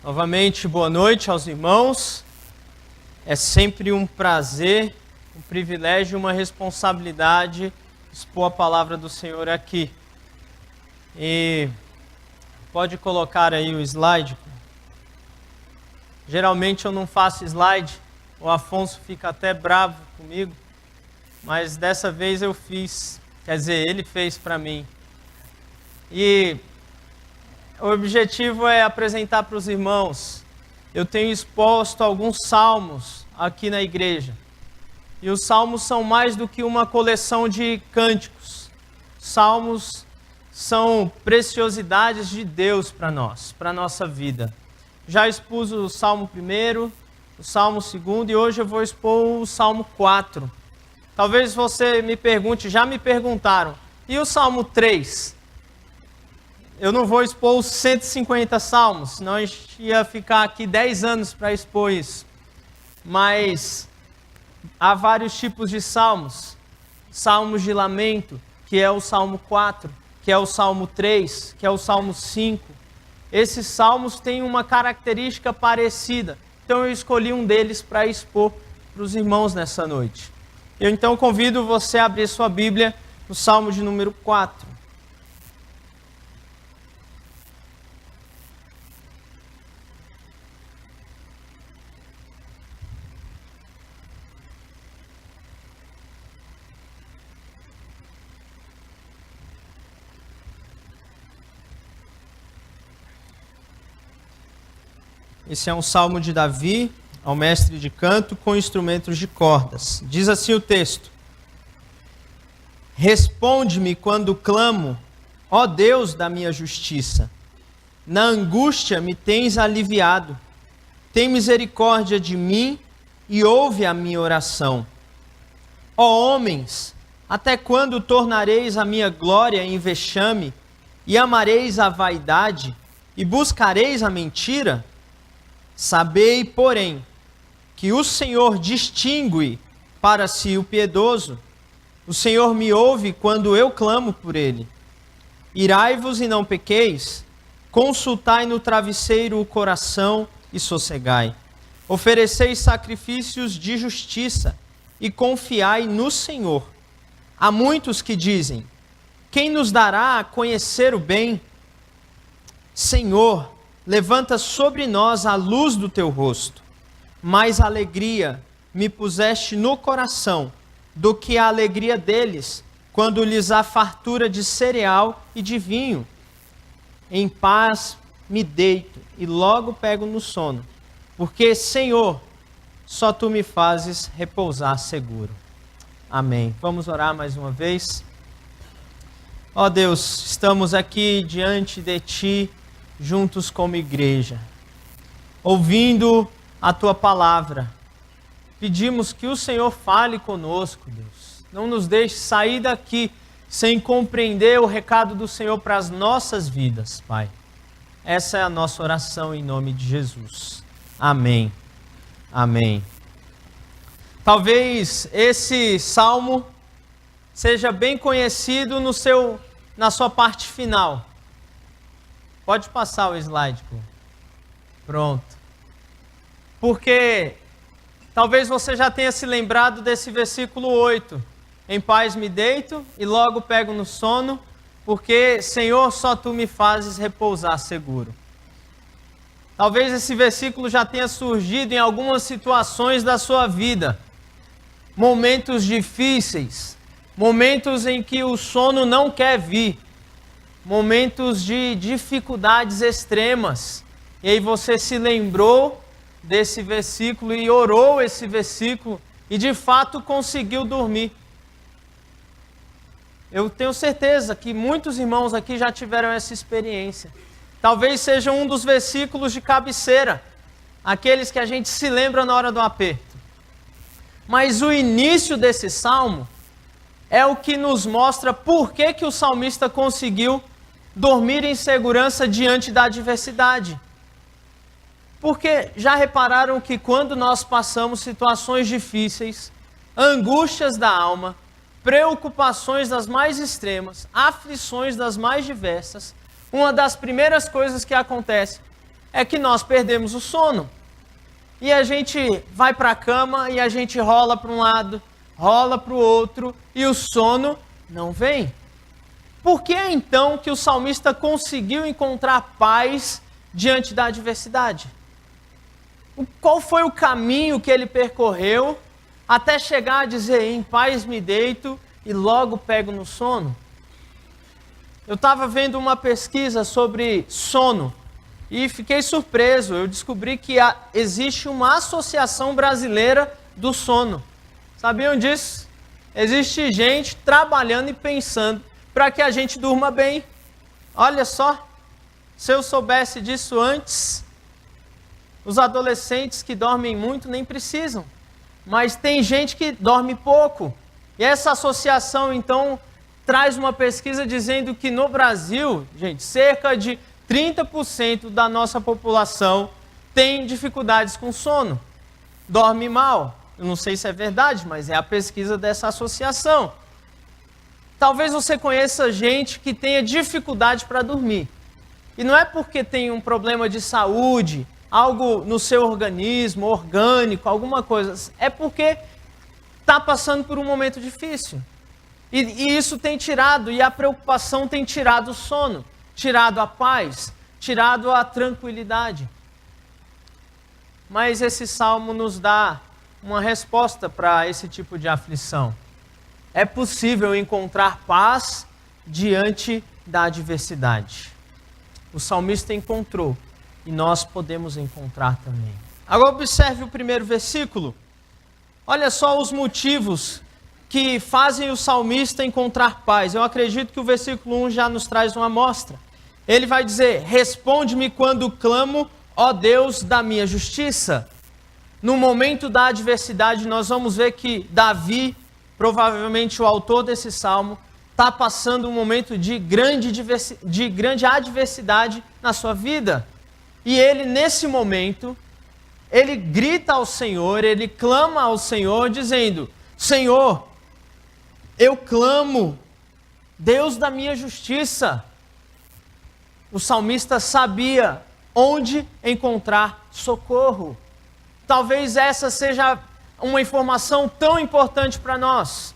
Novamente, boa noite aos irmãos. É sempre um prazer, um privilégio, uma responsabilidade expor a palavra do Senhor aqui. E pode colocar aí o slide. Geralmente eu não faço slide, o Afonso fica até bravo comigo, mas dessa vez eu fiz, quer dizer, ele fez para mim. E o objetivo é apresentar para os irmãos. Eu tenho exposto alguns salmos aqui na igreja. E os salmos são mais do que uma coleção de cânticos. Salmos são preciosidades de Deus para nós, para a nossa vida. Já expus o Salmo 1, o Salmo 2 e hoje eu vou expor o Salmo 4. Talvez você me pergunte, já me perguntaram, e o Salmo 3? Eu não vou expor os 150 salmos, senão a gente ia ficar aqui 10 anos para expor isso. Mas há vários tipos de salmos. Salmos de lamento, que é o Salmo 4, que é o Salmo 3, que é o Salmo 5. Esses salmos têm uma característica parecida. Então eu escolhi um deles para expor para os irmãos nessa noite. Eu então convido você a abrir sua Bíblia no Salmo de número 4. Esse é um salmo de Davi, ao mestre de canto, com instrumentos de cordas. Diz assim o texto: Responde-me quando clamo, ó Deus da minha justiça. Na angústia me tens aliviado. Tem misericórdia de mim e ouve a minha oração. Ó homens, até quando tornareis a minha glória em vexame, e amareis a vaidade, e buscareis a mentira? Sabei, porém, que o Senhor distingue para si o piedoso. O Senhor me ouve quando eu clamo por ele. Irai-vos e não pequeis. Consultai no travesseiro o coração e sossegai. Ofereceis sacrifícios de justiça e confiai no Senhor. Há muitos que dizem: quem nos dará a conhecer o bem? Senhor, levanta sobre nós a luz do teu rosto. Mais alegria me puseste no coração do que a alegria deles, quando lhes há fartura de cereal e de vinho. Em paz me deito e logo pego no sono, porque, Senhor, só tu me fazes repousar seguro. Amém. Vamos orar mais uma vez. Ó Deus, estamos aqui diante de ti, juntos como igreja, ouvindo a tua palavra. Pedimos que o Senhor fale conosco, Deus. Não nos deixe sair daqui sem compreender o recado do Senhor para as nossas vidas, Pai. Essa é a nossa oração em nome de Jesus. Amém. Amém. Talvez esse salmo seja bem conhecido na sua parte final. Pode passar o slide, pô. Pronto. Porque talvez você já tenha se lembrado desse versículo 8. Em paz me deito e logo pego no sono, porque, Senhor, só tu me fazes repousar seguro. Talvez esse versículo já tenha surgido em algumas situações da sua vida. Momentos difíceis, momentos em que o sono não quer vir. Momentos de dificuldades extremas. E aí você se lembrou desse versículo e orou esse versículo e de fato conseguiu dormir. Eu tenho certeza que muitos irmãos aqui já tiveram essa experiência. Talvez seja um dos versículos de cabeceira, aqueles que a gente se lembra na hora do aperto. Mas o início desse salmo é o que nos mostra por que o salmista conseguiu dormir em segurança diante da adversidade. Porque já repararam que quando nós passamos situações difíceis, angústias da alma, preocupações das mais extremas, aflições das mais diversas, uma das primeiras coisas que acontece é que nós perdemos o sono. E a gente vai para a cama e a gente rola para um lado, rola para o outro e o sono não vem. Por que então que o salmista conseguiu encontrar paz diante da adversidade? Qual foi o caminho que ele percorreu até chegar a dizer, em paz me deito e logo pego no sono? Eu estava vendo uma pesquisa sobre sono e fiquei surpreso. Eu descobri que existe uma associação brasileira do sono. Sabiam disso? Existe gente trabalhando e pensando para que a gente durma bem. Olha só, se eu soubesse disso antes, os adolescentes que dormem muito nem precisam. Mas tem gente que dorme pouco. E essa associação, então, traz uma pesquisa dizendo que no Brasil, gente, cerca de 30% da nossa população tem dificuldades com sono. Dorme mal. Eu não sei se é verdade, mas é a pesquisa dessa associação. Talvez você conheça gente que tenha dificuldade para dormir. E não é porque tem um problema de saúde, algo no seu organismo, orgânico, alguma coisa. É porque está passando por um momento difícil. E isso tem tirado, e a preocupação tem tirado o sono, tirado a paz, tirado a tranquilidade. Mas esse salmo nos dá uma resposta para esse tipo de aflição. É possível encontrar paz diante da adversidade. O salmista encontrou e nós podemos encontrar também. Agora observe o primeiro versículo. Olha só os motivos que fazem o salmista encontrar paz. Eu acredito que o versículo 1 já nos traz uma amostra. Ele vai dizer, responde-me quando clamo, ó Deus da minha justiça. No momento da adversidade, nós vamos ver que Davi, provavelmente o autor desse salmo, está passando um momento de grande adversidade na sua vida. E ele, nesse momento, ele grita ao Senhor, ele clama ao Senhor, dizendo, Senhor, eu clamo, Deus da minha justiça. O salmista sabia onde encontrar socorro. Talvez essa seja uma informação tão importante para nós.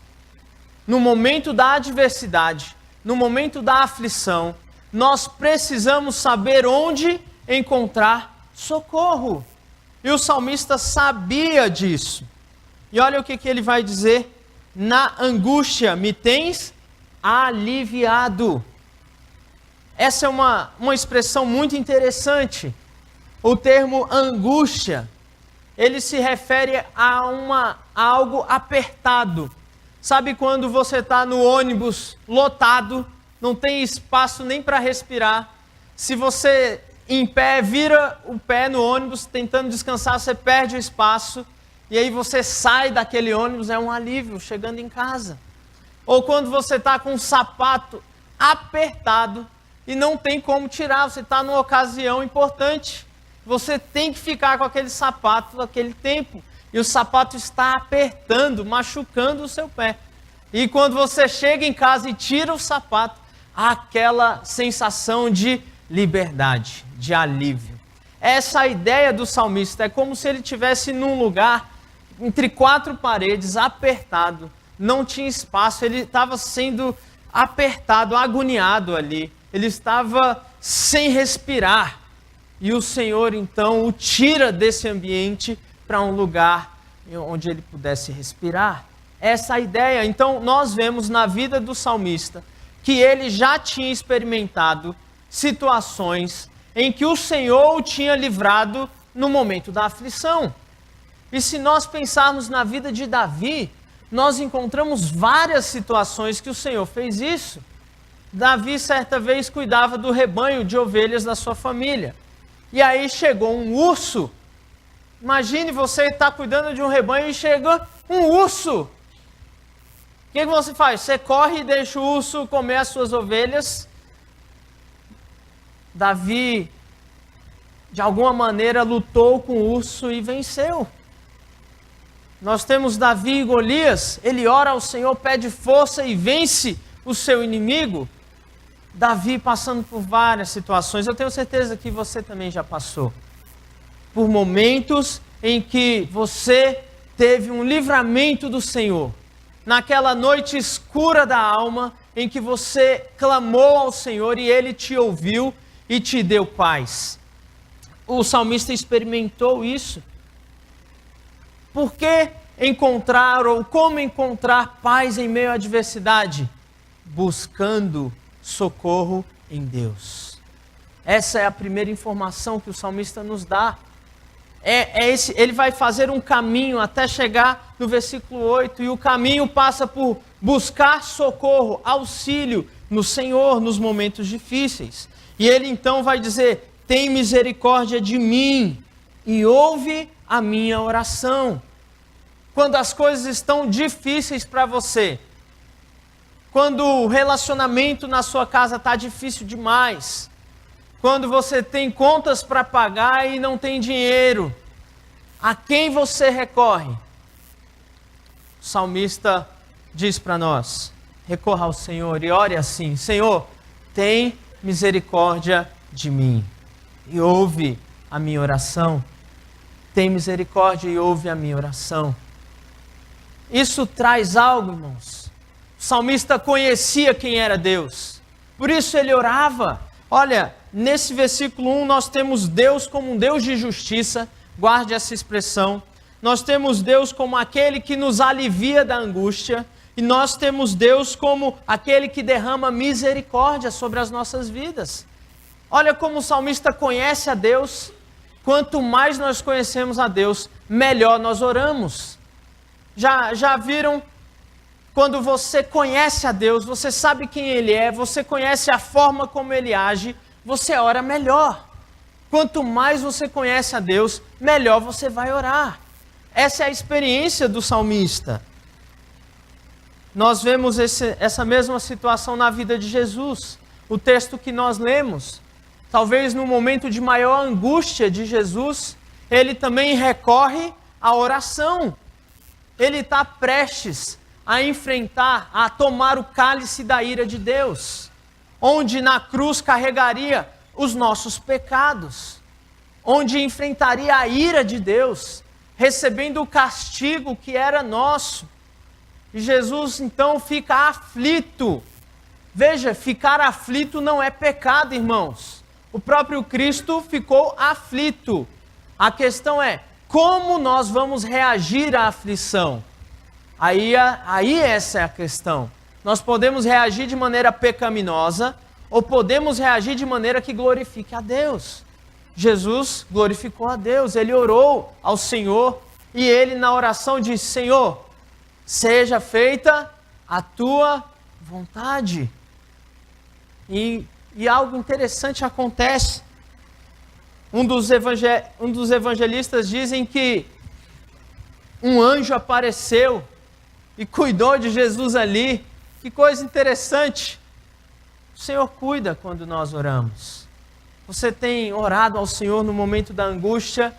No momento da adversidade, no momento da aflição, nós precisamos saber onde encontrar socorro. E o salmista sabia disso. E olha o que ele vai dizer. Na angústia me tens aliviado. Essa é uma expressão muito interessante. O termo angústia, ele se refere a algo apertado. Sabe quando você está no ônibus lotado, não tem espaço nem para respirar. Se você em pé vira o pé no ônibus tentando descansar, você perde o espaço. E aí você sai daquele ônibus, é um alívio chegando em casa. Ou quando você está com um sapato apertado e não tem como tirar, você está numa ocasião importante. Você tem que ficar com aquele sapato aquele tempo. E o sapato está apertando, machucando o seu pé. E quando você chega em casa e tira o sapato, há aquela sensação de liberdade, de alívio. Essa é a ideia do salmista. É como se ele estivesse num lugar entre quatro paredes, apertado, não tinha espaço, ele estava sendo apertado, agoniado ali, ele estava sem respirar. E o Senhor, então, o tira desse ambiente para um lugar onde ele pudesse respirar. Essa é a ideia. Então, nós vemos na vida do salmista que ele já tinha experimentado situações em que o Senhor o tinha livrado no momento da aflição. E se nós pensarmos na vida de Davi, nós encontramos várias situações que o Senhor fez isso. Davi, certa vez, cuidava do rebanho de ovelhas da sua família. E aí chegou um urso. Imagine você estar cuidando de um rebanho e chega um urso. O que você faz? Você corre e deixa o urso comer as suas ovelhas. Davi, de alguma maneira, lutou com o urso e venceu. Nós temos Davi e Golias, ele ora ao Senhor, pede força e vence o seu inimigo. Davi passando por várias situações, eu tenho certeza que você também já passou por momentos em que você teve um livramento do Senhor. Naquela noite escura da alma, em que você clamou ao Senhor e Ele te ouviu e te deu paz. O salmista experimentou isso. Por que encontrar ou como encontrar paz em meio à adversidade? Buscando socorro em Deus. Essa é a primeira informação que o salmista nos dá. Ele vai fazer um caminho até chegar no versículo 8, e o caminho passa por buscar socorro, auxílio no Senhor nos momentos difíceis. E ele então vai dizer: tem misericórdia de mim e ouve a minha oração. Quando as coisas estão difíceis para você, quando o relacionamento na sua casa está difícil demais, quando você tem contas para pagar e não tem dinheiro, a quem você recorre? O salmista diz para nós: recorra ao Senhor e ore assim: Senhor, tem misericórdia de mim e ouve a minha oração. Tem misericórdia e ouve a minha oração. Isso traz algo, irmãos. O salmista conhecia quem era Deus, por isso ele orava. Olha, nesse versículo 1 nós temos Deus como um Deus de justiça, guarde essa expressão. Nós temos Deus como aquele que nos alivia da angústia, e nós temos Deus como aquele que derrama misericórdia sobre as nossas vidas. Olha como o salmista conhece a Deus. Quanto mais nós conhecemos a Deus, melhor nós oramos. Já viram? Quando você conhece a Deus, você sabe quem Ele é, você conhece a forma como Ele age, você ora melhor. Quanto mais você conhece a Deus, melhor você vai orar. Essa é a experiência do salmista. Nós vemos essa mesma situação na vida de Jesus. O texto que nós lemos, talvez no momento de maior angústia de Jesus, Ele também recorre à oração. Ele está prestes a enfrentar, a tomar o cálice da ira de Deus, onde na cruz carregaria os nossos pecados, onde enfrentaria a ira de Deus, recebendo o castigo que era nosso. E Jesus então fica aflito. Veja, ficar aflito não é pecado, irmãos. O próprio Cristo ficou aflito. A questão é, como nós vamos reagir à aflição? Aí essa é a questão. Nós podemos reagir de maneira pecaminosa ou podemos reagir de maneira que glorifique a Deus. Jesus glorificou a Deus, ele orou ao Senhor e ele na oração disse: Senhor, seja feita a tua vontade. E algo interessante acontece. Um dos evangelistas dizem que um anjo apareceu e cuidou de Jesus ali. Que coisa interessante. O Senhor cuida quando nós oramos. Você tem orado ao Senhor no momento da angústia?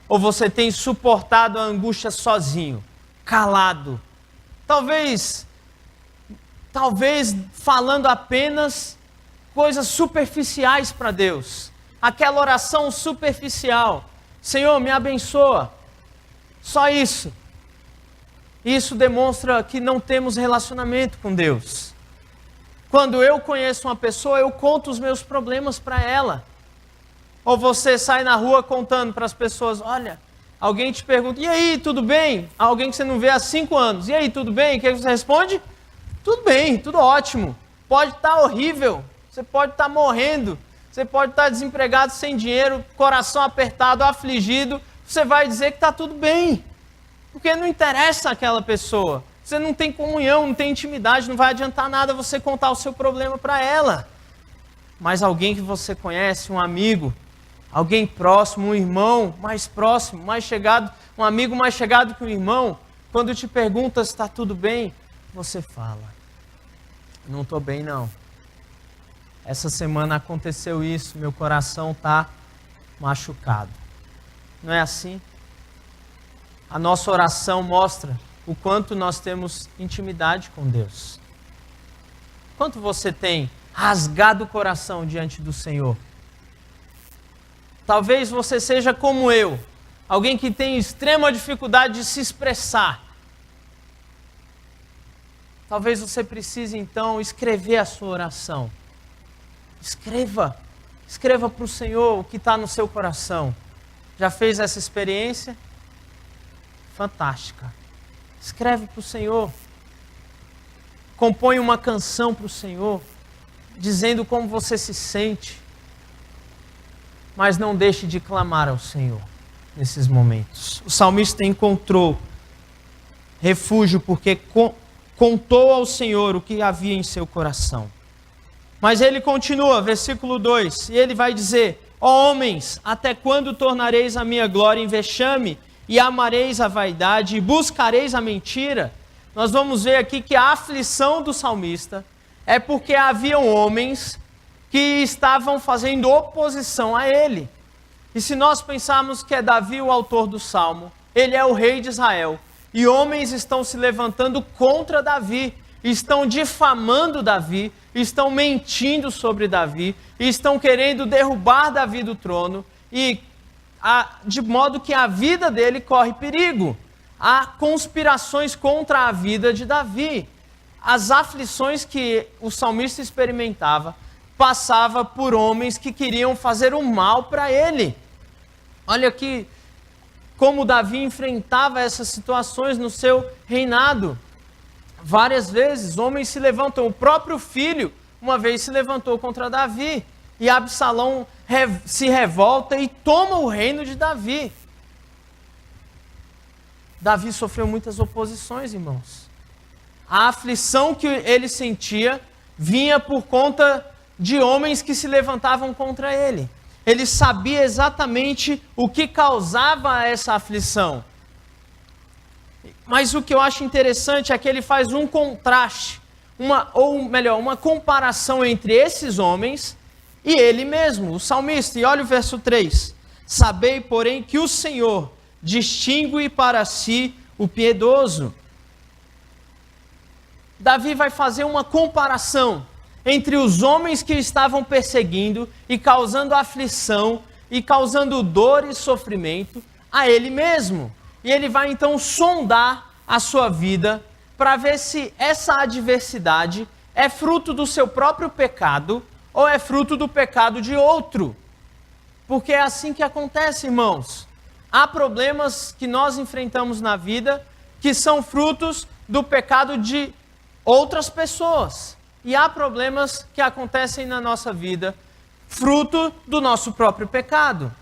Ou você tem suportado a angústia sozinho, calado? Talvez falando apenas coisas superficiais para Deus. Aquela oração superficial. Senhor, me abençoa. Só isso. Isso demonstra que não temos relacionamento com Deus. Quando eu conheço uma pessoa, eu conto os meus problemas para ela. Ou você sai na rua contando para as pessoas: olha, alguém te pergunta, e aí, tudo bem? Alguém que você não vê há 5 anos, e aí, tudo bem? O que você responde? Tudo bem, tudo ótimo. Pode estar horrível, você pode estar morrendo, você pode estar desempregado, sem dinheiro, coração apertado, afligido. Você vai dizer que está tudo bem, porque não interessa aquela pessoa. Você não tem comunhão, não tem intimidade, não vai adiantar nada você contar o seu problema para ela. Mas alguém que você conhece, um amigo, alguém próximo, um irmão mais próximo, mais chegado, um amigo mais chegado que um irmão, quando te pergunta se está tudo bem, você fala: não estou bem não. Essa semana aconteceu isso, meu coração está machucado. Não é assim? A nossa oração mostra o quanto nós temos intimidade com Deus. Quanto você tem rasgado o coração diante do Senhor. Talvez você seja como eu, alguém que tem extrema dificuldade de se expressar. Talvez você precise então escrever a sua oração. Escreva para o Senhor o que está no seu coração. Já fez essa experiência? Fantástica. Escreve para o Senhor. Compõe uma canção para o Senhor, dizendo como você se sente. Mas não deixe de clamar ao Senhor nesses momentos. O salmista encontrou refúgio porque contou ao Senhor o que havia em seu coração. Mas ele continua, versículo 2, e ele vai dizer: ó homens, até quando tornareis a minha glória em vexame, e amareis a vaidade, e buscareis a mentira? Nós vamos ver aqui que a aflição do salmista é porque haviam homens que estavam fazendo oposição a ele. E se nós pensarmos que é Davi o autor do Salmo, ele é o rei de Israel, e homens estão se levantando contra Davi, estão difamando Davi, estão mentindo sobre Davi, estão querendo derrubar Davi do trono, de modo que a vida dele corre perigo. Há conspirações contra a vida de Davi. As aflições que o salmista experimentava passava por homens que queriam fazer o mal para ele. Olha aqui como Davi enfrentava essas situações no seu reinado. Várias vezes homens se levantam, o próprio filho uma vez se levantou contra Davi, e Absalão se revolta e toma o reino de Davi. Davi sofreu muitas oposições, irmãos. A aflição que ele sentia vinha por conta de homens que se levantavam contra ele. Ele sabia exatamente o que causava essa aflição. Mas o que eu acho interessante é que ele faz um contraste, uma comparação entre esses homens e ele mesmo, o salmista. E olha o verso 3. Sabei, porém, que o Senhor distingue para si o piedoso. Davi vai fazer uma comparação entre os homens que estavam perseguindo e causando aflição e causando dor e sofrimento a ele mesmo. E ele vai então sondar a sua vida para ver se essa adversidade é fruto do seu próprio pecado ou é fruto do pecado de outro. Porque é assim que acontece, irmãos. Há problemas que nós enfrentamos na vida que são frutos do pecado de outras pessoas. E há problemas que acontecem na nossa vida fruto do nosso próprio pecado.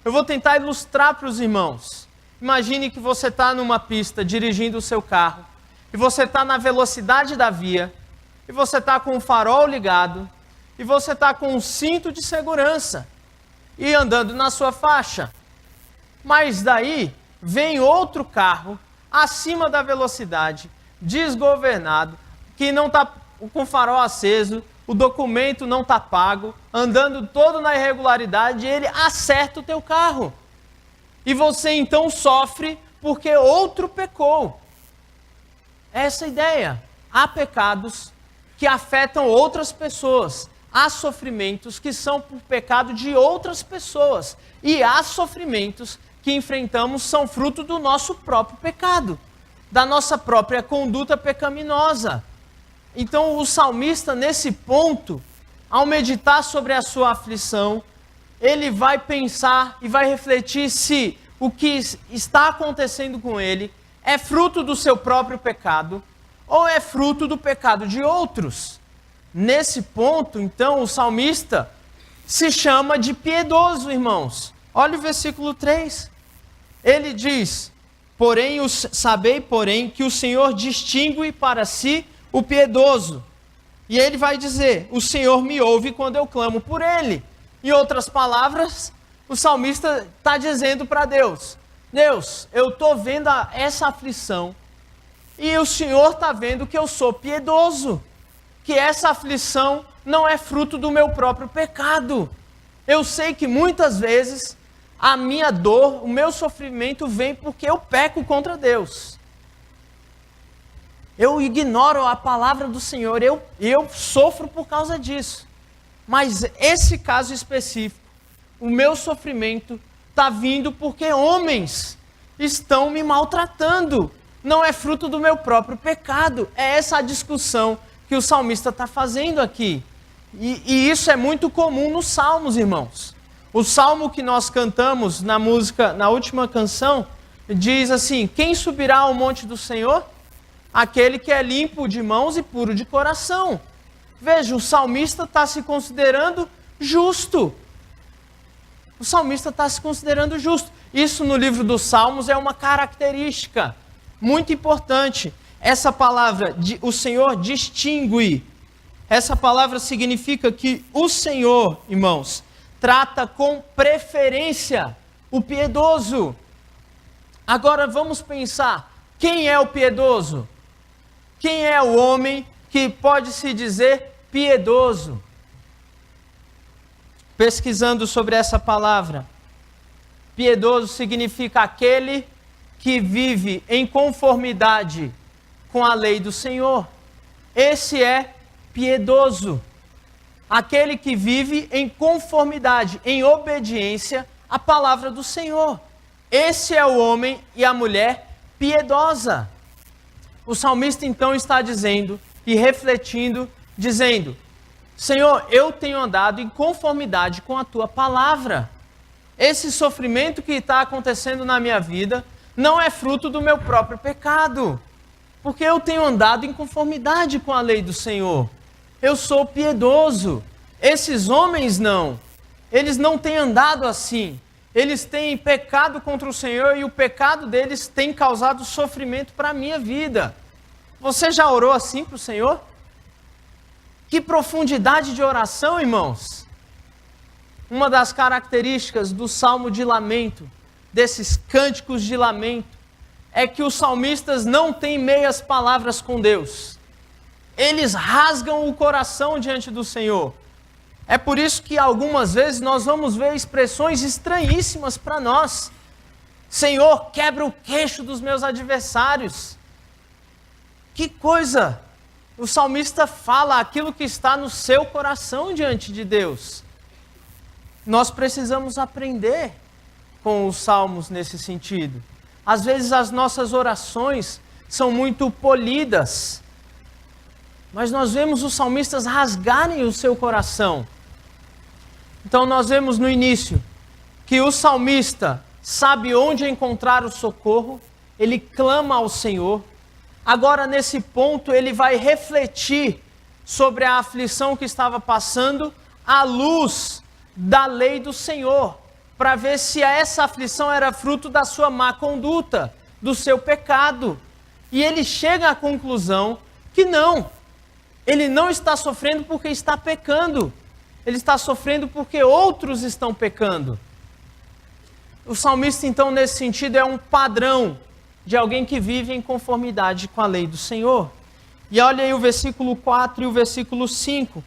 Eu vou tentar ilustrar para os irmãos. Imagine que você está numa pista dirigindo o seu carro, e você está na velocidade da via, e você está com o farol ligado, e você está com um cinto de segurança, e andando na sua faixa. Mas daí vem outro carro, acima da velocidade, desgovernado, que não está com o farol aceso, o documento não está pago, andando todo na irregularidade, e ele acerta o teu carro. E você então sofre porque outro pecou. Essa é a ideia. Há pecados que afetam outras pessoas. Há sofrimentos que são por pecado de outras pessoas. E há sofrimentos que enfrentamos são fruto do nosso próprio pecado, da nossa própria conduta pecaminosa. Então o salmista, nesse ponto, ao meditar sobre a sua aflição, ele vai pensar e vai refletir se o que está acontecendo com ele é fruto do seu próprio pecado ou é fruto do pecado de outros. Nesse ponto, então, o salmista se chama de piedoso, irmãos. Olha o versículo 3. Ele diz: sabei, porém, que o Senhor distingue para si o piedoso. E ele vai dizer: o Senhor me ouve quando eu clamo por ele. Em outras palavras, o salmista está dizendo para Deus: Deus, eu estou vendo essa aflição, e o Senhor está vendo que eu sou piedoso, que essa aflição não é fruto do meu próprio pecado. Eu sei que muitas vezes a minha dor, o meu sofrimento vem porque eu peco contra Deus. eu ignoro a palavra do Senhor, eu sofro por causa disso. Mas esse caso específico, o meu sofrimento está vindo porque homens estão me maltratando. Não é fruto do meu próprio pecado. É essa a discussão que o salmista está fazendo aqui. E isso é muito comum nos salmos, irmãos. O salmo que nós cantamos na música, na última canção, diz assim: quem subirá ao monte do Senhor? Aquele que é limpo de mãos e puro de coração. Veja, o salmista está se considerando justo. O salmista está se considerando justo. Isso no livro dos Salmos é uma característica muito importante. Essa palavra, o Senhor distingue. Essa palavra significa que o Senhor, irmãos, trata com preferência o piedoso. Agora vamos pensar, quem é o piedoso? Quem é o homem que pode se dizer piedoso? Pesquisando sobre essa palavra, piedoso significa aquele que vive em conformidade com a lei do Senhor. Esse é piedoso. Aquele que vive em conformidade, em obediência à palavra do Senhor. Esse é o homem e a mulher piedosa. O salmista então está dizendo e refletindo, dizendo: Senhor, eu tenho andado em conformidade com a tua palavra. Esse sofrimento que está acontecendo na minha vida não é fruto do meu próprio pecado, porque eu tenho andado em conformidade com a lei do Senhor. Eu sou piedoso. Esses homens não. Eles não têm andado assim. Eles têm pecado contra o Senhor e o pecado deles tem causado sofrimento para a minha vida. Você já orou assim para o Senhor? Que profundidade de oração, irmãos! Uma das características do salmo de lamento, desses cânticos de lamento, é que os salmistas não têm meias palavras com Deus. Eles rasgam o coração diante do Senhor. É por isso que algumas vezes nós vamos ver expressões estranhíssimas para nós. Senhor, quebra o queixo dos meus adversários. Que coisa! O salmista fala aquilo que está no seu coração diante de Deus. Nós precisamos aprender com os salmos nesse sentido. Às vezes as nossas orações são muito polidas, mas nós vemos os salmistas rasgarem o seu coração. Então nós vemos no início que o salmista sabe onde encontrar o socorro, ele clama ao Senhor. Agora, nesse ponto, ele vai refletir sobre a aflição que estava passando à luz da lei do Senhor, para ver se essa aflição era fruto da sua má conduta, do seu pecado. E ele chega à conclusão que não, ele não está sofrendo porque está pecando, ele está sofrendo porque outros estão pecando. O salmista, então, nesse sentido, é um padrão de alguém que vive em conformidade com a lei do Senhor. E olha aí o versículo 4 e o versículo 5.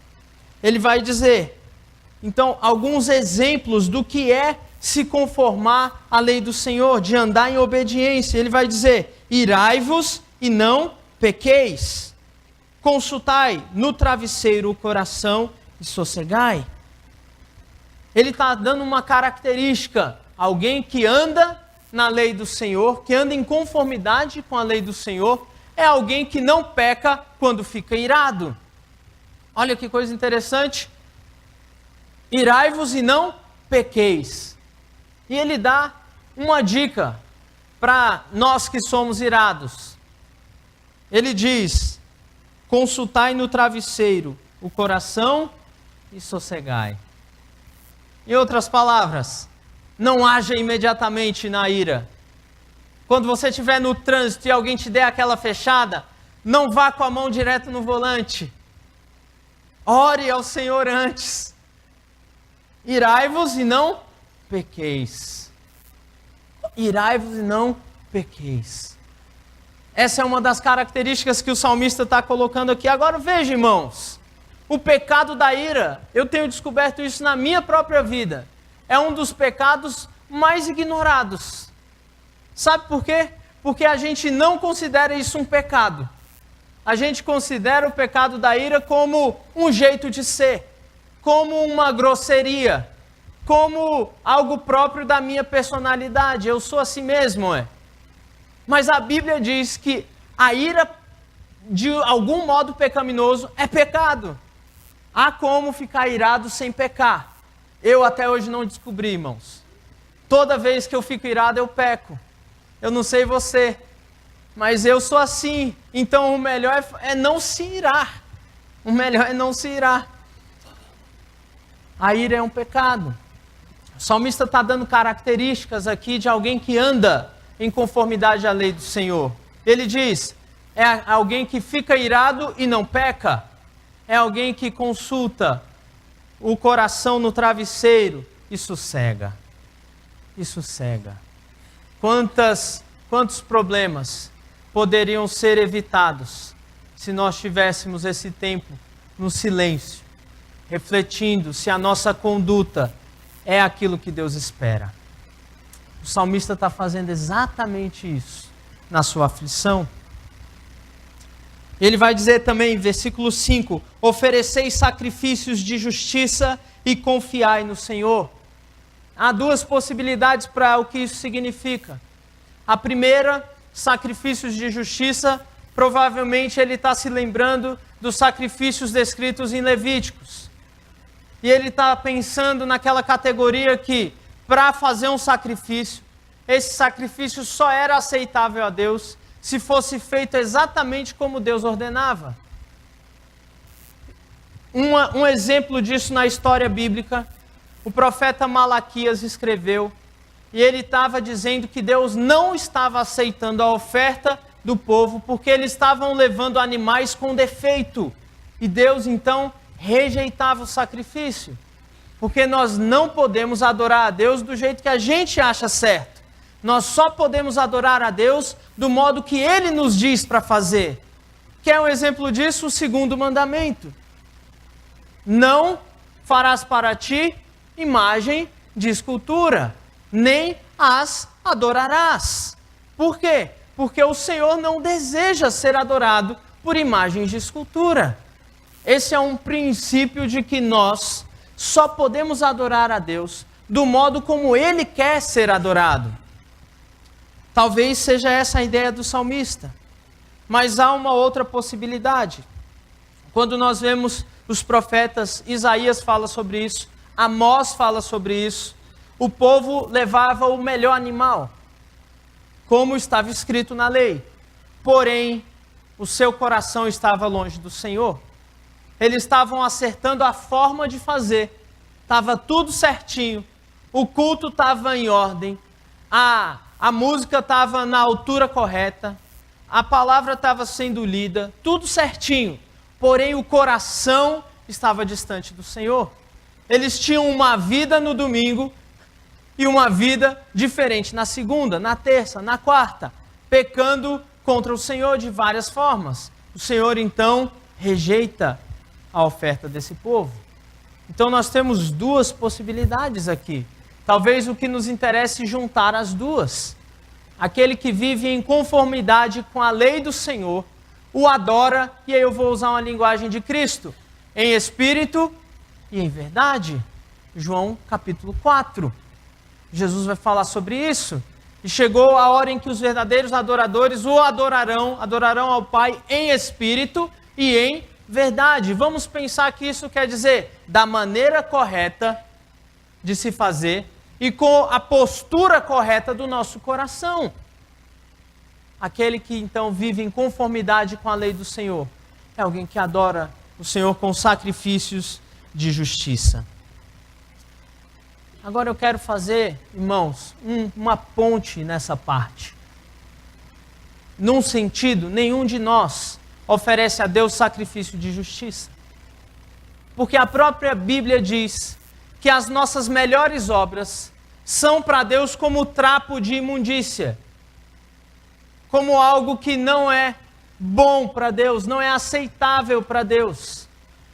Ele vai dizer, então, alguns exemplos do que é se conformar à lei do Senhor, de andar em obediência. Ele vai dizer, irai-vos e não pequeis. Consultai no travesseiro o coração e sossegai. Ele está dando uma característica, alguém que anda na lei do Senhor, que anda em conformidade com a lei do Senhor, é alguém que não peca quando fica irado. Olha que coisa interessante. Irai-vos e não pequeis. E ele dá uma dica para nós que somos irados. Ele diz, consultai no travesseiro o coração e sossegai. Em outras palavras, não haja imediatamente na ira. Quando você estiver no trânsito e alguém te der aquela fechada, não vá com a mão direto no volante. Ore ao Senhor antes. Irai-vos e não pequeis. Irai-vos e não pequeis. Essa é uma das características que o salmista está colocando aqui. Agora veja, irmãos, o pecado da ira, eu tenho descoberto isso na minha própria vida. É um dos pecados mais ignorados. Sabe por quê? Porque a gente não considera isso um pecado. a gente considera o pecado da ira como um jeito de ser, como uma grosseria, como algo próprio da minha personalidade. Eu sou assim mesmo, Mas a Bíblia diz que a ira, de algum modo pecaminoso, é pecado. Há como ficar irado sem pecar. Eu até hoje não descobri, irmãos. Toda vez que eu fico irado, eu peco. Eu não sei você, mas eu sou assim. Então o melhor é não se irar. O melhor é não se irar. A ira é um pecado. O salmista está dando características aqui de alguém que anda em conformidade à lei do Senhor. Ele diz, é alguém que fica irado e não peca. É alguém que consulta o coração no travesseiro e sossega. E sossega. Quantos problemas poderiam ser evitados se nós tivéssemos esse tempo no silêncio, refletindo se a nossa conduta é aquilo que Deus espera. O salmista está fazendo exatamente isso na sua aflição. Ele vai dizer também, versículo 5, ofereceis sacrifícios de justiça e confiai no Senhor. Há duas possibilidades para o que isso significa. A primeira, sacrifícios de justiça, provavelmente ele está se lembrando dos sacrifícios descritos em Levíticos. E ele está pensando naquela categoria que, para fazer um sacrifício, esse sacrifício só era aceitável a Deus se fosse feito exatamente como Deus ordenava. Um exemplo disso na história bíblica, o profeta Malaquias escreveu, e ele estava dizendo que Deus não estava aceitando a oferta do povo, porque eles estavam levando animais com defeito. E Deus então rejeitava o sacrifício. Porque nós não podemos adorar a Deus do jeito que a gente acha certo. Nós só podemos adorar a Deus do modo que Ele nos diz para fazer. Quer um exemplo disso? O segundo mandamento. Não farás para ti imagem de escultura, nem as adorarás. Por quê? Porque o Senhor não deseja ser adorado por imagens de escultura. Esse é um princípio de que nós só podemos adorar a Deus do modo como Ele quer ser adorado. Talvez seja essa a ideia do salmista. Mas há uma outra possibilidade. Quando nós vemos os profetas, Isaías fala sobre isso, Amós fala sobre isso, o povo levava o melhor animal, como estava escrito na lei. Porém, o seu coração estava longe do Senhor. Eles estavam acertando a forma de fazer. Estava tudo certinho. O culto estava em ordem. A música estava na altura correta. A palavra estava sendo lida. Tudo certinho. Porém, o coração estava distante do Senhor. Eles tinham uma vida no domingo e uma vida diferente na segunda, na terça, na quarta, pecando contra o Senhor de várias formas. O Senhor, então, rejeita a oferta desse povo. Então nós temos duas possibilidades aqui. Talvez o que nos interesse juntar as duas. Aquele que vive em conformidade com a lei do Senhor, o adora, e aí eu vou usar uma linguagem de Cristo, em espírito e em verdade. João capítulo 4. Jesus vai falar sobre isso. E chegou a hora em que os verdadeiros adoradores o adorarão ao Pai em espírito e em verdade. Vamos pensar que isso quer dizer da maneira correta de se fazer e com a postura correta do nosso coração. Aquele que então vive em conformidade com a lei do Senhor é alguém que adora o Senhor com sacrifícios de justiça. Agora eu quero fazer, irmãos, uma ponte nessa parte. Num sentido, nenhum de nós oferece a Deus sacrifício de justiça. Porque a própria Bíblia diz que as nossas melhores obras são para Deus como trapo de imundícia. Como algo que não é bom para Deus, não é aceitável para Deus.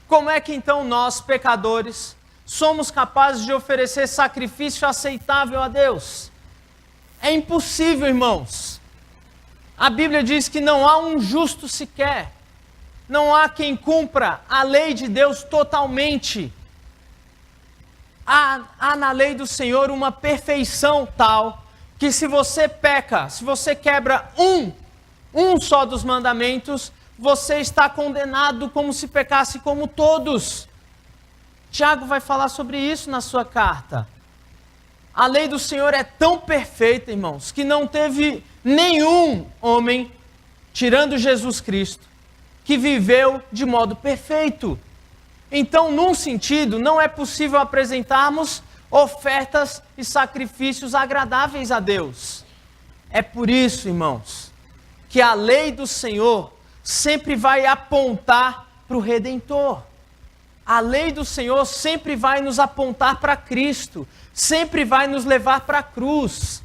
Como é que então nós, pecadores, somos capazes de oferecer sacrifício aceitável a Deus? É impossível, irmãos. A Bíblia diz que não há um justo sequer. não há quem cumpra a lei de Deus totalmente. Há na lei do Senhor uma perfeição tal que se você peca, se você quebra um só dos mandamentos, você está condenado como se pecasse como todos. Tiago vai falar sobre isso na sua carta. A lei do Senhor é tão perfeita, irmãos, que não teve nenhum homem, tirando Jesus Cristo, que viveu de modo perfeito. Então, num sentido, não é possível apresentarmos ofertas e sacrifícios agradáveis a Deus. É por isso, irmãos, que a lei do Senhor sempre vai apontar para o Redentor. A lei do Senhor sempre vai nos apontar para Cristo, sempre vai nos levar para a cruz.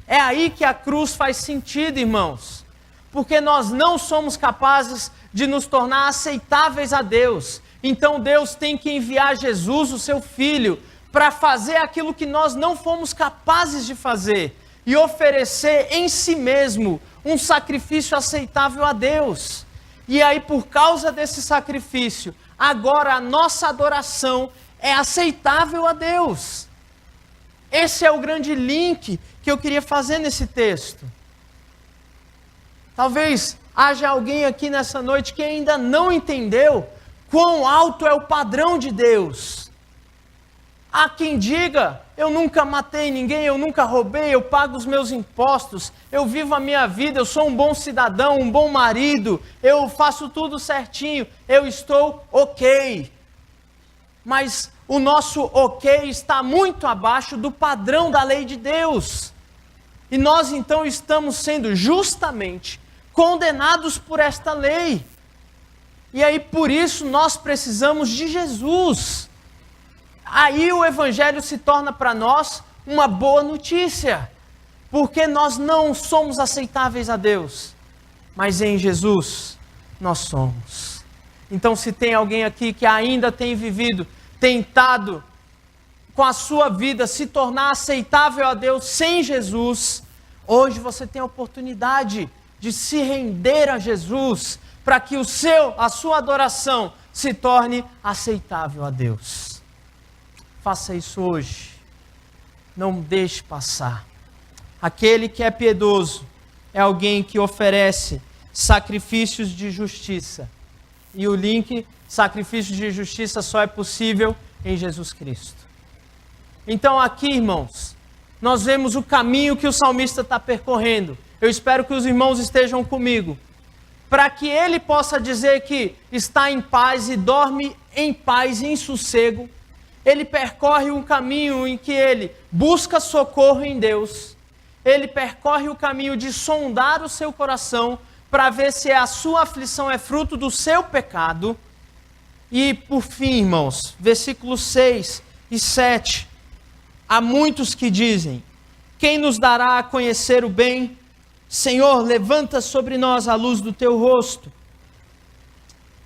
É aí que a cruz faz sentido, irmãos, porque nós não somos capazes de nos tornar aceitáveis a Deus. Então Deus tem que enviar Jesus, o seu Filho, para fazer aquilo que nós não fomos capazes de fazer e oferecer em si mesmo um sacrifício aceitável a Deus. E aí, por causa desse sacrifício, agora a nossa adoração é aceitável a Deus. Esse é o grande link que eu queria fazer nesse texto. Talvez haja alguém aqui nessa noite que ainda não entendeu quão alto é o padrão de Deus. Há quem diga, eu nunca matei ninguém, eu nunca roubei, eu pago os meus impostos, eu vivo a minha vida, eu sou um bom cidadão, um bom marido, eu faço tudo certinho, eu estou ok. Mas o nosso ok está muito abaixo do padrão da lei de Deus. E nós então estamos sendo justamente condenados por esta lei. E aí por isso nós precisamos de Jesus. Aí o Evangelho se torna para nós uma boa notícia, porque nós não somos aceitáveis a Deus, mas em Jesus nós somos. Então se tem alguém aqui que ainda tem vivido, tentado com a sua vida se tornar aceitável a Deus sem Jesus, hoje você tem a oportunidade de se render a Jesus, para que a sua adoração se torne aceitável a Deus. Faça isso hoje. Não deixe passar. Aquele que é piedoso é alguém que oferece sacrifícios de justiça. E o link, sacrifício de justiça, só é possível em Jesus Cristo. Então aqui, irmãos, nós vemos o caminho que o salmista está percorrendo. Eu espero que os irmãos estejam comigo, para que ele possa dizer que está em paz e dorme em paz e em sossego. Ele percorre um caminho em que ele busca socorro em Deus. Ele percorre o caminho de sondar o seu coração para ver se a sua aflição é fruto do seu pecado. E por fim, irmãos, versículos 6 e 7. Há muitos que dizem: quem nos dará a conhecer o bem? Senhor, levanta sobre nós a luz do teu rosto.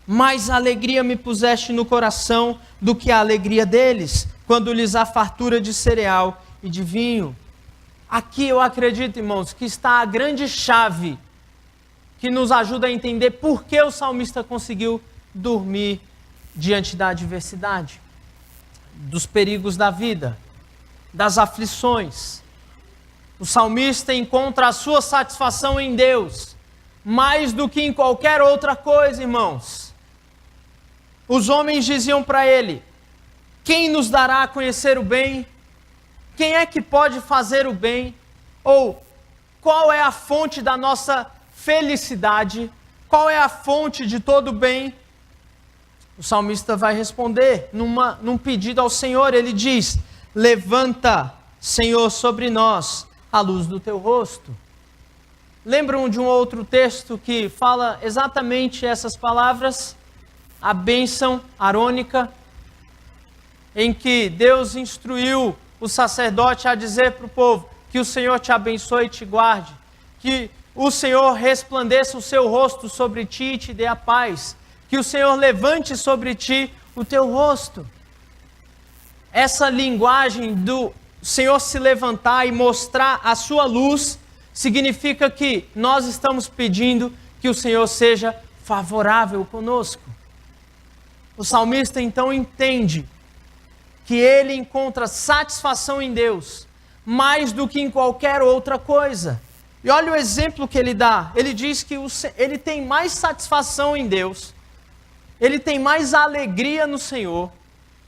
Mais alegria me puseste no coração do que a alegria deles, quando lhes há fartura de cereal e de vinho. Aqui eu acredito, irmãos, que está a grande chave que nos ajuda a entender por que o salmista conseguiu dormir diante da adversidade, dos perigos da vida, das aflições. O salmista encontra a sua satisfação em Deus, mais do que em qualquer outra coisa, irmãos. Os homens diziam para ele: quem nos dará a conhecer o bem? Quem é que pode fazer o bem? Ou qual é a fonte da nossa felicidade? Qual é a fonte de todo o bem? O salmista vai responder num pedido ao Senhor. Ele diz: levanta, Senhor, sobre nós a luz do teu rosto. Lembram de um outro texto que fala exatamente essas palavras? A bênção arônica, em que Deus instruiu o sacerdote a dizer para o povo: que o Senhor te abençoe e te guarde, que o Senhor resplandeça o seu rosto sobre ti e te dê a paz, que o Senhor levante sobre ti o teu rosto. Essa linguagem do Senhor se levantar e mostrar a sua luz significa que nós estamos pedindo que o Senhor seja favorável conosco. O salmista então entende que ele encontra satisfação em Deus, mais do que em qualquer outra coisa. E olha o exemplo que ele dá. Ele diz que ele tem mais satisfação em Deus, ele tem mais alegria no Senhor,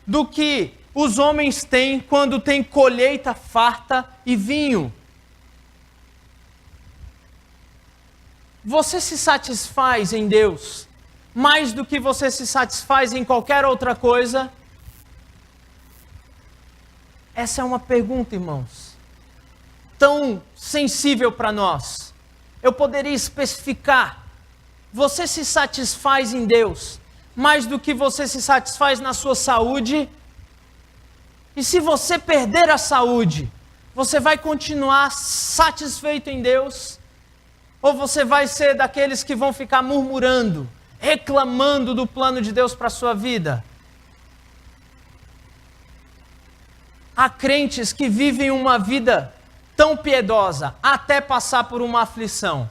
do que os homens têm quando tem colheita farta e vinho. Você se satisfaz em Deus mais do que você se satisfaz em qualquer outra coisa? Essa é uma pergunta, irmãos, tão sensível para nós. Eu poderia especificar: você se satisfaz em Deus mais do que você se satisfaz na sua saúde? E se você perder a saúde, você vai continuar satisfeito em Deus? Ou você vai ser daqueles que vão ficar murmurando, reclamando do plano de Deus para a sua vida? Há crentes que vivem uma vida tão piedosa, até passar por uma aflição,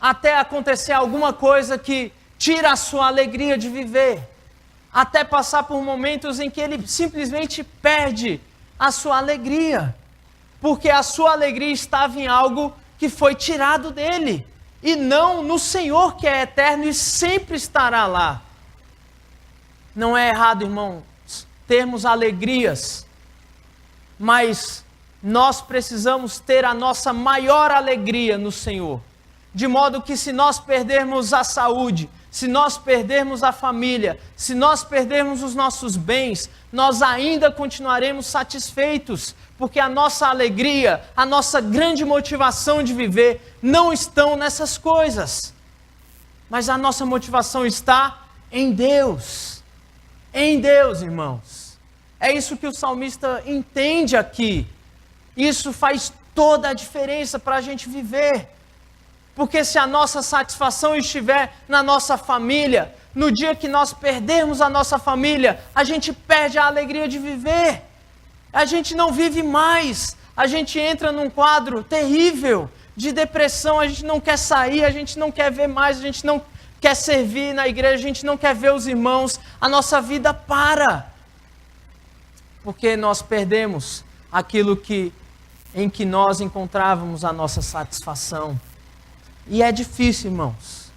até acontecer alguma coisa que tira a sua alegria de viver, até passar por momentos em que ele simplesmente perde a sua alegria, porque a sua alegria estava em algo que foi tirado dele, e não no Senhor, que é eterno e sempre estará lá. Não é errado, irmãos, termos alegrias, mas nós precisamos ter a nossa maior alegria no Senhor, de modo que se nós perdermos a saúde, se nós perdermos a família, se nós perdermos os nossos bens, nós ainda continuaremos satisfeitos, porque a nossa alegria, a nossa grande motivação de viver não estão nessas coisas, mas a nossa motivação está em Deus. Em Deus, irmãos. É isso que o salmista entende aqui. Isso faz toda a diferença para a gente viver. Porque se a nossa satisfação estiver na nossa família, no dia que nós perdermos a nossa família, a gente perde a alegria de viver. A gente não vive mais. A gente entra num quadro terrível de depressão. A gente não quer sair, a gente não quer ver mais, a gente não quer servir na igreja, a gente não quer ver os irmãos. A nossa vida para. Porque nós perdemos aquilo em que nós encontrávamos a nossa satisfação. E é difícil, irmãos.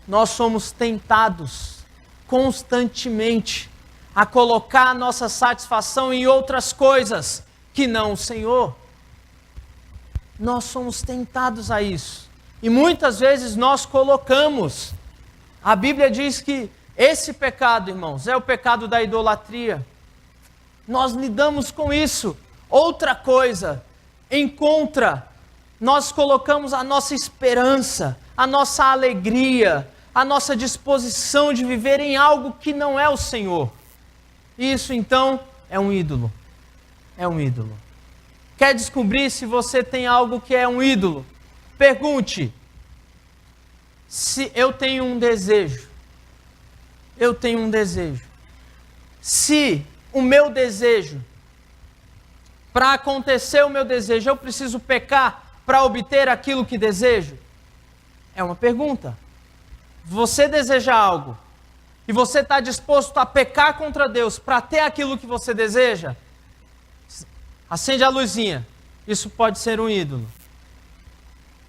Nós somos tentados constantemente a colocar a nossa satisfação em outras coisas que não o Senhor. Nós somos tentados a isso. E muitas vezes nós colocamos. A Bíblia diz que esse pecado, irmãos, é o pecado da idolatria. Nós lidamos com isso. Outra coisa, nós colocamos a nossa esperança, a nossa alegria, a nossa disposição de viver em algo que não é o Senhor. Isso então é um ídolo. É um ídolo. Quer descobrir se você tem algo que é um ídolo? Pergunte: se eu tenho um desejo. Eu tenho um desejo. Se o meu desejo, para acontecer o meu desejo, eu preciso pecar para obter aquilo que desejo? É uma pergunta. Você deseja algo e você está disposto a pecar contra Deus para ter aquilo que você deseja? Acende a luzinha. Isso pode ser um ídolo.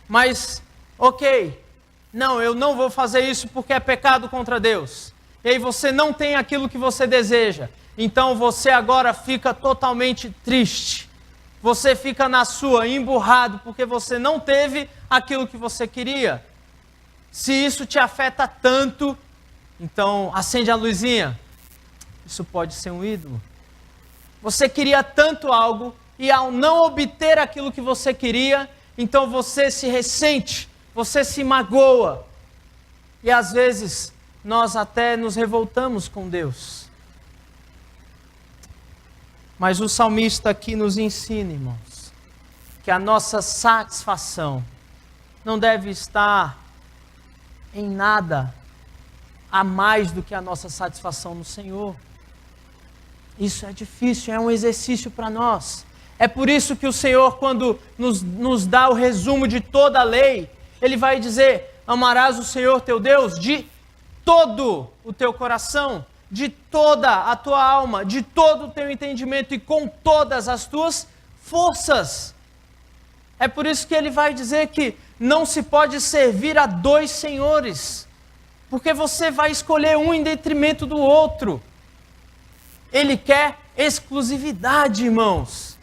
Mas, ok, não, eu não vou fazer isso porque é pecado contra Deus. E aí você não tem aquilo que você deseja. Então você agora fica totalmente triste. Você fica na sua, emburrado, porque você não teve aquilo que você queria. Se isso te afeta tanto, então acende a luzinha. Isso pode ser um ídolo. Você queria tanto algo, e ao não obter aquilo que você queria, então você se ressente, você se magoa. E às vezes, nós até nos revoltamos com Deus. Mas o salmista aqui nos ensina, irmãos, que a nossa satisfação não deve estar em nada a mais do que a nossa satisfação no Senhor. Isso é difícil, é um exercício para nós. É por isso que o Senhor, quando nos dá o resumo de toda a lei, Ele vai dizer: Amarás o Senhor teu Deus de todo o teu coração, de toda a tua alma, de todo o teu entendimento e com todas as tuas forças. É por isso que ele vai dizer que não se pode servir a dois senhores, porque você vai escolher um em detrimento do outro. Ele quer exclusividade, irmãos.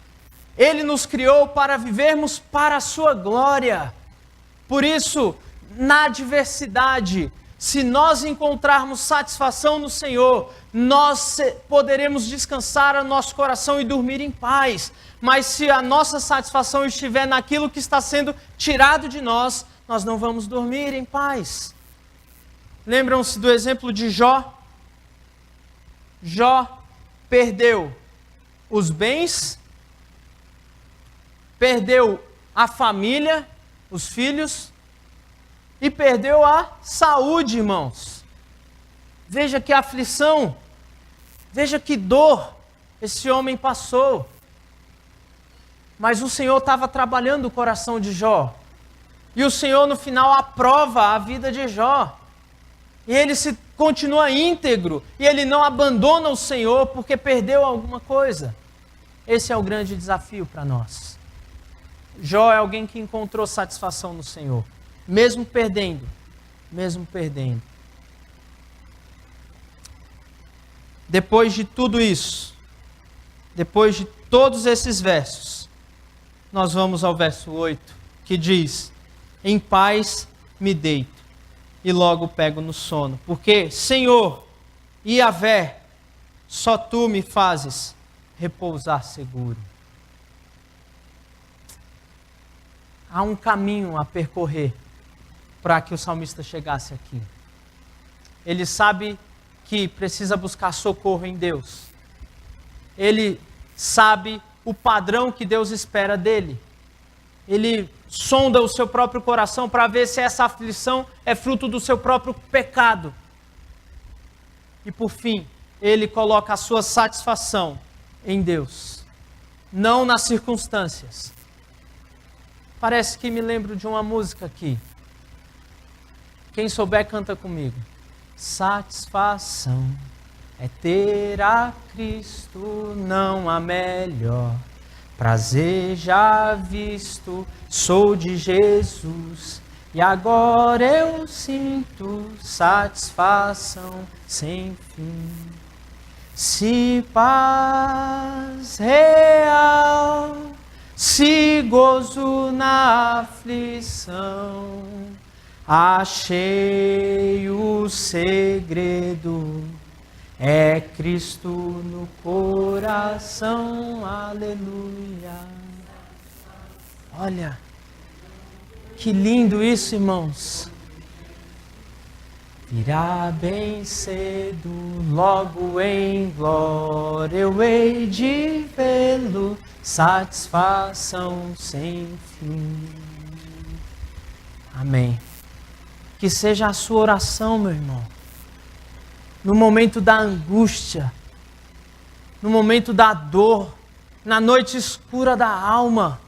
Ele nos criou para vivermos para a sua glória. Por isso, na adversidade, se nós encontrarmos satisfação no Senhor, nós poderemos descansar o nosso coração e dormir em paz. Mas se a nossa satisfação estiver naquilo que está sendo tirado de nós, nós não vamos dormir em paz. Lembram-se do exemplo de Jó? Jó perdeu os bens, perdeu a família, os filhos, e perdeu a saúde, irmãos. Veja que aflição, veja que dor esse homem passou. Mas o Senhor estava trabalhando o coração de Jó. E o Senhor no final aprova a vida de Jó. E ele continua íntegro, e ele não abandona o Senhor porque perdeu alguma coisa. Esse é o grande desafio para nós. Jó é alguém que encontrou satisfação no Senhor, mesmo perdendo, mesmo perdendo. Depois de tudo isso, depois de todos esses versos, nós vamos ao verso 8, que diz: em paz me deito e logo pego no sono, porque, Senhor, Yahvé, só Tu me fazes repousar seguro. Há um caminho a percorrer para que o salmista chegasse aqui. Ele sabe que precisa buscar socorro em Deus. Ele sabe o padrão que Deus espera dele. Ele sonda o seu próprio coração para ver se essa aflição é fruto do seu próprio pecado. E por fim, ele coloca a sua satisfação em Deus, não nas circunstâncias. Parece que me lembro de uma música aqui. Quem souber, canta comigo. Satisfação é ter a Cristo, não há melhor. Prazer já visto, sou de Jesus, e agora eu sinto satisfação sem fim. Se paz real, se gozo na aflição, achei o segredo, é Cristo no coração, aleluia. Olha, que lindo isso, irmãos. Virá bem cedo, logo em glória, eu hei de vê-lo, satisfação sem fim. Amém. Que seja a sua oração, meu irmão. No momento da angústia, no momento da dor, na noite escura da alma,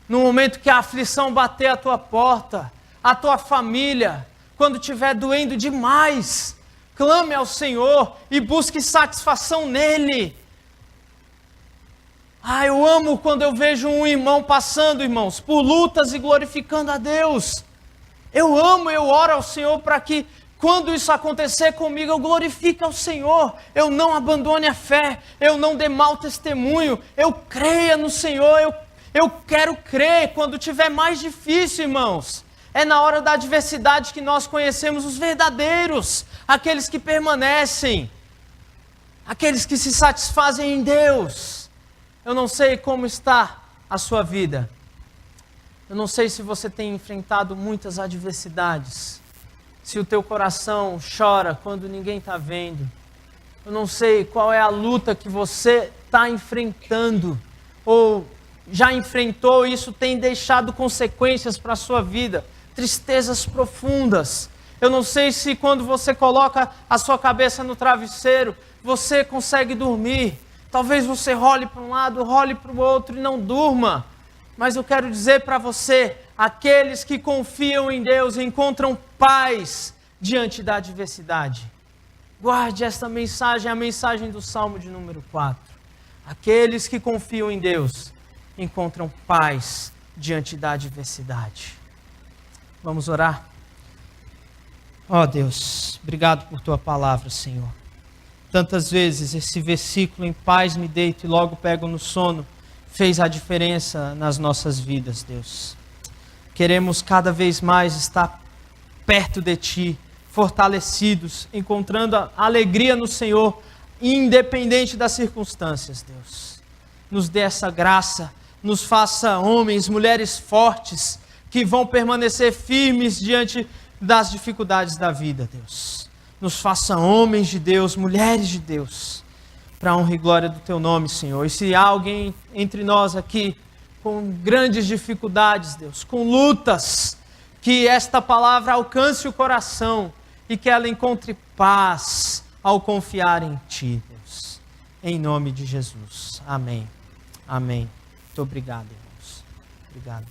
no momento que a aflição bater a tua porta, a tua família, quando estiver doendo demais, clame ao Senhor e busque satisfação nele. Eu amo quando eu vejo um irmão passando, irmãos, por lutas e glorificando a Deus. Eu amo, eu oro ao Senhor para que quando isso acontecer comigo, eu glorifique ao Senhor, eu não abandone a fé, eu não dê mau testemunho, eu creia no Senhor, eu quero crer quando tiver mais difícil, irmãos. É na hora da adversidade que nós conhecemos os verdadeiros, aqueles que permanecem, aqueles que se satisfazem em Deus. Eu não sei como está a sua vida, eu não sei se você tem enfrentado muitas adversidades, se o teu coração chora quando ninguém está vendo. Eu não sei qual é a luta que você está enfrentando, ou já enfrentou, e isso tem deixado consequências para a sua vida, tristezas profundas. Eu não sei se quando você coloca a sua cabeça no travesseiro, você consegue dormir. Talvez você role para um lado, role para o outro e não durma. Mas eu quero dizer para você, aqueles que confiam em Deus encontram paz diante da adversidade. Guarde esta mensagem, a mensagem do Salmo de número 4. Aqueles que confiam em Deus encontram paz diante da adversidade. Vamos orar? Ó Deus, obrigado por tua palavra, Senhor. Tantas vezes esse versículo, em paz me deito e logo pego no sono, fez a diferença nas nossas vidas, Deus. Queremos cada vez mais estar perto de Ti, fortalecidos, encontrando a alegria no Senhor, independente das circunstâncias, Deus. Nos dê essa graça, nos faça homens, mulheres fortes, que vão permanecer firmes diante das dificuldades da vida, Deus. Nos faça homens de Deus, mulheres de Deus, para a honra e glória do Teu nome, Senhor. E se há alguém entre nós aqui com grandes dificuldades, Deus, com lutas, que esta palavra alcance o coração e que ela encontre paz ao confiar em Ti, Deus. Em nome de Jesus. Amém. Amém. Muito obrigado, irmãos. Obrigado.